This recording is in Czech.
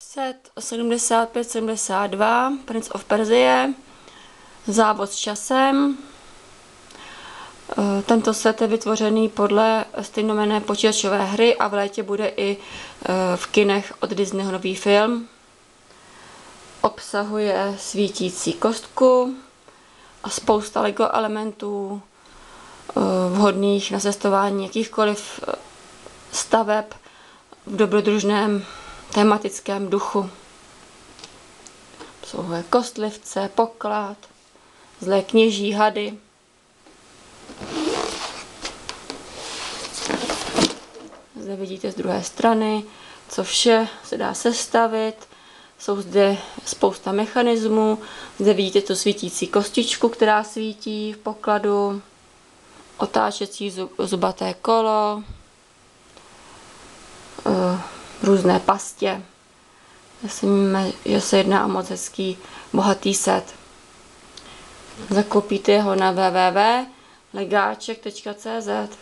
Set 75-72, Prince of Persie, Závod s časem. Tento set je vytvořený podle stejnojmenné počítačové hry a v létě bude i v kinech od Disneyho nový film. Obsahuje svítící kostku a spousta Lego elementů vhodných na cestování jakýchkoliv staveb v dobrodružném tematickém duchu. Obsahuje kostlivce, poklad, zlé kněží, hady. Zde vidíte z druhé strany, co vše se dá sestavit. Jsou zde spousta mechanismů. Zde vidíte tu svítící kostičku, která svítí v pokladu. Otáčecí zubaté kolo. Různé pastě. Myslíme, že se jedná o moc hezký, bohatý set. Zakoupíte ho na www.legáček.cz.